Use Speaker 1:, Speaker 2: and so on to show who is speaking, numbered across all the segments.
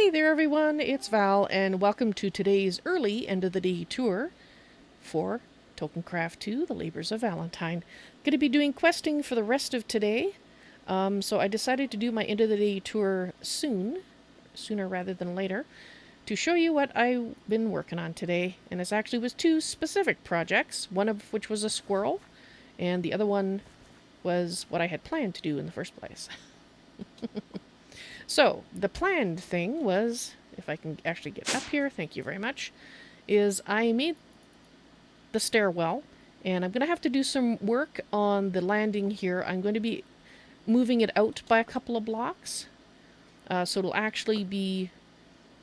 Speaker 1: Hey there everyone, it's Val, and welcome to today's early end of the day tour for Tolkiencraft II, The Labors of Valentine. Going to be doing questing for the rest of today, so I decided to do my end of the day tour sooner rather than later, to show you what I've been working on today. And it actually was two specific projects, one of which was a squirrel, and the other one was what I had planned to do in the first place. So, the planned thing was, if I can actually get up here, thank you very much, is I made the stairwell, and I'm going to have to do some work on the landing here. I'm going to be moving it out by a couple of blocks. So it'll actually be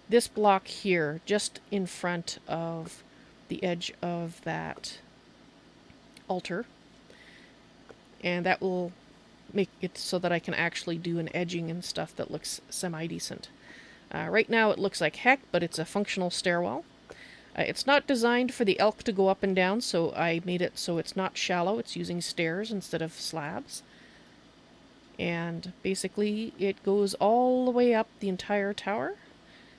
Speaker 1: this block here, just in front of the edge of that altar. And that will make it so that I can actually do an edging and stuff that looks semi-decent. Right now it looks like heck, but it's a functional stairwell. It's not designed for the elk to go up and down, so I made it so it's not shallow. It's using stairs instead of slabs. And basically it goes all the way up the entire tower.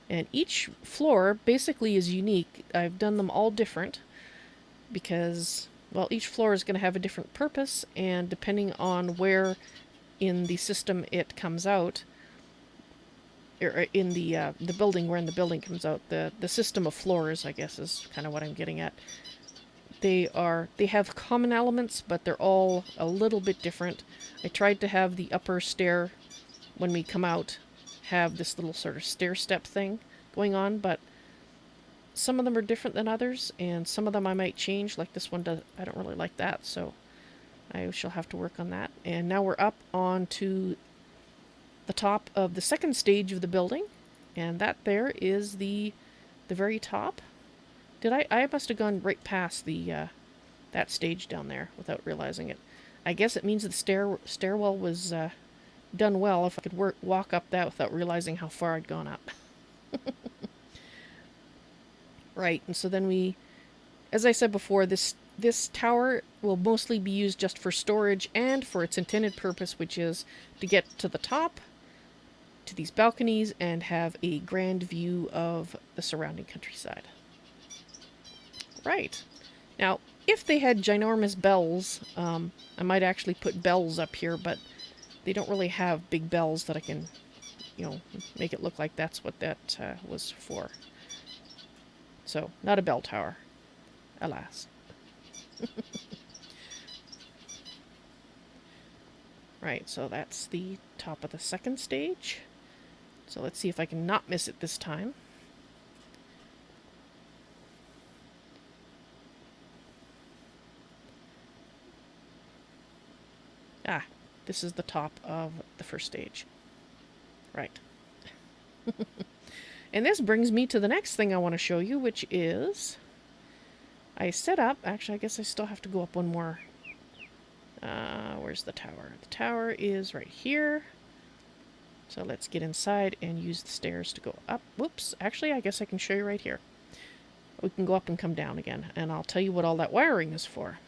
Speaker 1: And each floor basically is unique. I've done them all different because, well, each floor is going to have a different purpose, and depending on where in the system it comes out, or in the building, where in the building comes out, the system of floors, I guess, is kind of what I'm getting at. They have common elements, but they're all a little bit different. I tried to have the upper stair, when we come out, have this little sort of stair step thing going on, but some of them are different than others, and some of them I might change, like this one does. I don't really like that, so I shall have to work on that. And now we're up onto the top of the second stage of the building, and that there is the very top. I must have gone right past the that stage down there without realizing it. I guess it means the stairwell was done well if I could walk up that without realizing how far I'd gone up. Right, and so then we, as I said before, this tower will mostly be used just for storage and for its intended purpose, which is to get to the top, to these balconies, and have a grand view of the surrounding countryside. Right. Now, if they had ginormous bells, I might actually put bells up here, but they don't really have big bells that I can, make it look like that's what that was for. So, not a bell tower, alas. Right, so that's the top of the second stage. So let's see if I can not miss it this time. Ah, this is the top of the first stage. Right. And this brings me to the next thing I want to show you, which is I set up, actually I guess I still have to go up one more. Where's the tower? The tower is right here. So let's get inside and use the stairs to go up. Whoops, actually I guess I can show you right here. We can go up and come down again, and I'll tell you what all that wiring is for.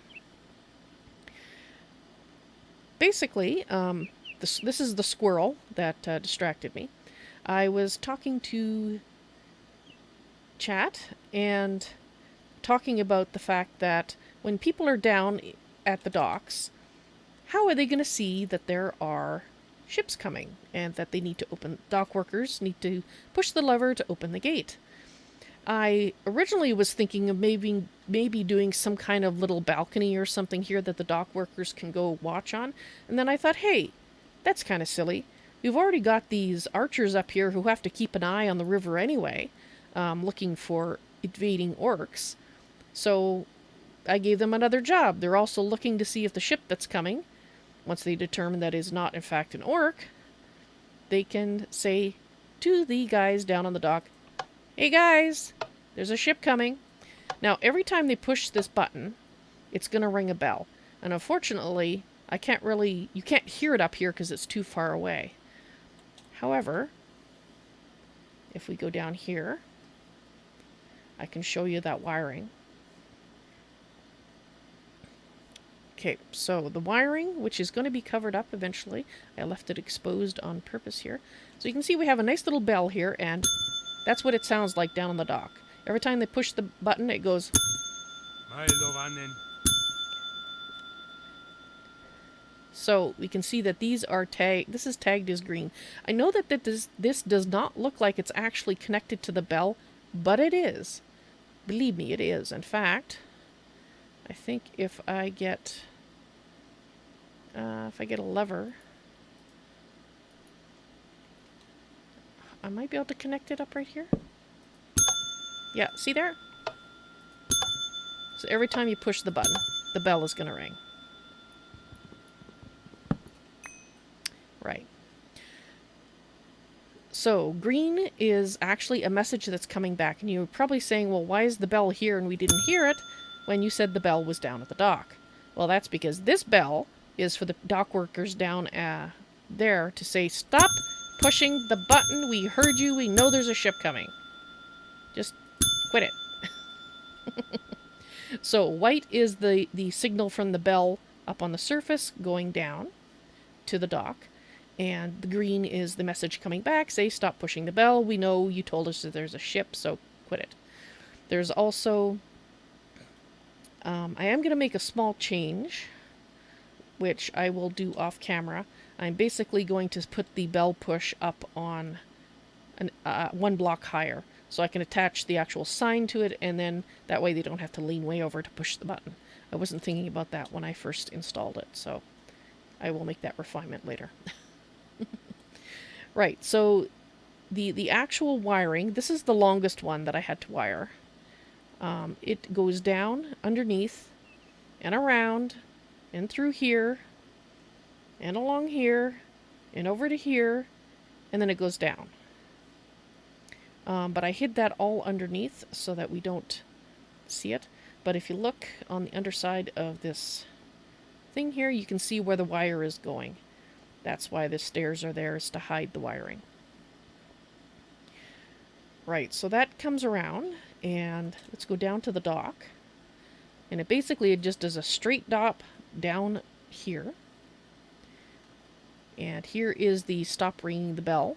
Speaker 1: Basically, this is the squirrel that distracted me. I was talking to chat and talking about the fact that when people are down at the docks, how are they going to see that there are ships coming and that they need to open, dock workers need to push the lever to open the gate? I originally was thinking of maybe doing some kind of little balcony or something here that the dock workers can go watch on. And then I thought, hey, that's kind of silly. We've already got these archers up here who have to keep an eye on the river anyway, looking for invading orcs. So I gave them another job. They're also looking to see if the ship that's coming, once they determine that is not in fact an orc, they can say to the guys down on the dock, hey guys, there's a ship coming. Now every time they push this button, it's going to ring a bell. And unfortunately, you can't hear it up here because it's too far away. However, if we go down here, I can show you that wiring. Okay, so the wiring, which is going to be covered up eventually, I left it exposed on purpose here. So you can see we have a nice little bell here, and That's what it sounds like down on the dock. Every time they push the button, it goes. So we can see that these are tagged. This is tagged as green. I know that this does not look like it's actually connected to the bell, but it is. Believe me, it is. In fact, I think if I get a lever, I might be able to connect it up right here. Yeah, see there? So every time you push the button, the bell is going to ring. Right. So green is actually a message that's coming back, and you're probably saying, well, why is the bell here and we didn't hear it when you said the bell was down at the dock? Well, that's because this bell is for the dock workers down there to say, stop pushing the button. We heard you. We know there's a ship coming. Just quit it. So white is the signal from the bell up on the surface going down to the dock. And the green is the message coming back. Say, stop pushing the bell. We know you told us that there's a ship, so quit it. There's also... I am going to make a small change, which I will do off camera. I'm basically going to put the bell push up on one block higher, so I can attach the actual sign to it, and then that way they don't have to lean way over to push the button. I wasn't thinking about that when I first installed it, so I will make that refinement later. Right, so the actual wiring, this is the longest one that I had to wire. It goes down underneath and around and through here and along here and over to here, and then it goes down. But I hid that all underneath so that we don't see it. But if you look on the underside of this thing here, you can see where the wire is going. That's why the stairs are there, is to hide the wiring. Right, so that comes around, and let's go down to the dock. And it just does a straight drop down here. And here is the stop ringing the bell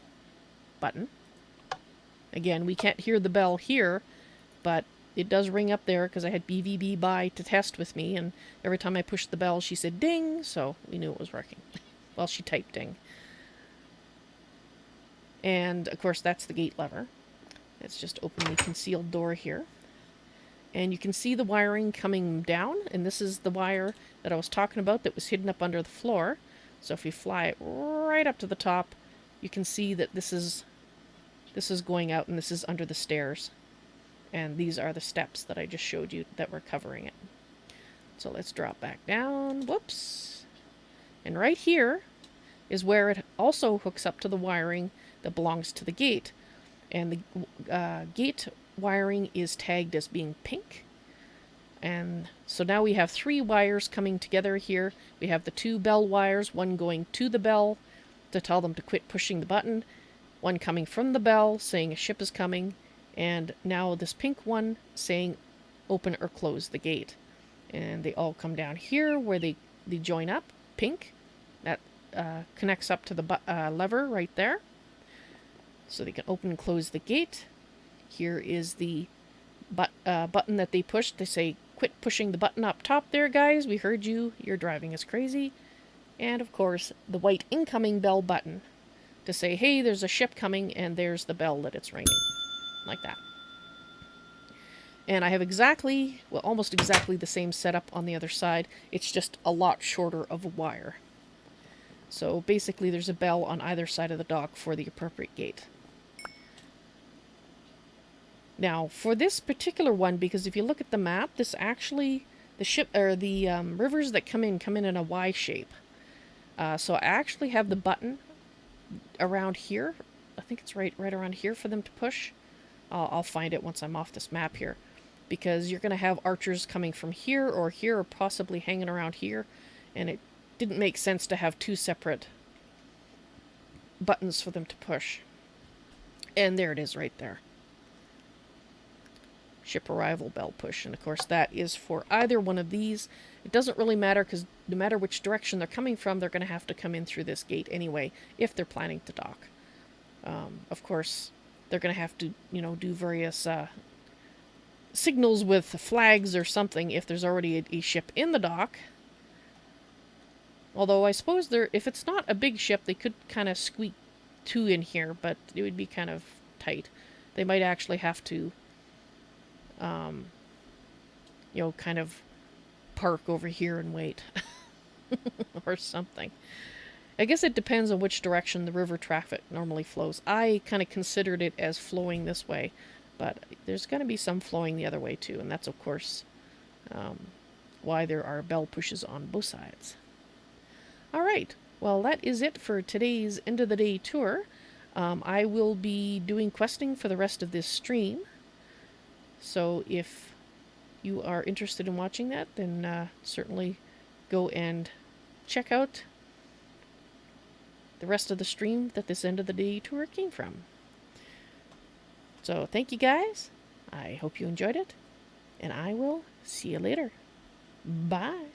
Speaker 1: button. Again, we can't hear the bell here, but it does ring up there because I had BVB by to test with me, and every time I pushed the bell, she said ding, so we knew it was working. Well, she typed ding. And, of course, that's the gate lever. Let's just open the concealed door here. And you can see the wiring coming down, and this is the wire that I was talking about that was hidden up under the floor. So if you fly it right up to the top, you can see that this is going out, and this is under the stairs. And these are the steps that I just showed you that were covering it. So let's drop back down. Whoops. And right here is where it also hooks up to the wiring that belongs to the gate. And the gate wiring is tagged as being pink. And so now we have 3 wires coming together here. We have the 2 bell wires, one going to the bell to tell them to quit pushing the button, one coming from the bell saying a ship is coming, and now this pink one saying open or close the gate. And they all come down here where they join up, pink. That connects up to the lever right there. So they can open and close the gate. Here is the button that they pushed. They say, quit pushing the button up top there, guys. We heard you. You're driving us crazy. And, of course, the white incoming bell button to say, hey, there's a ship coming, and there's the bell that it's ringing. Like that. And I have almost exactly the same setup on the other side. It's just a lot shorter of a wire. So basically there's a bell on either side of the dock for the appropriate gate. Now, for this particular one, because if you look at the map, this actually, the rivers that come in a Y shape. So I actually have the button around here. I think it's right around here for them to push. I'll find it once I'm off this map here. Because you're going to have archers coming from here, or possibly hanging around here. And it didn't make sense to have 2 separate buttons for them to push. And there it is right there. Ship arrival bell push. And of course that is for either one of these. It doesn't really matter, because no matter which direction they're coming from, they're going to have to come in through this gate anyway, if they're planning to dock. Of course, they're going to have to, do various signals with flags or something if there's already a ship in the dock. Although I suppose if it's not a big ship, they could kind of squeak two in here, but it would be kind of tight. They might actually have to, kind of park over here and wait. Or something. I guess it depends on which direction the river traffic normally flows. I kind of considered it as flowing this way, but there's going to be some flowing the other way too, and that's, of course, why there are bell pushes on both sides. Alright, well, that is it for today's end of the day tour. I will be doing questing for the rest of this stream, so if you are interested in watching that, then certainly go and check out the rest of the stream that this end of the day tour came from. So thank you guys. I hope you enjoyed it, and I will see you later. Bye.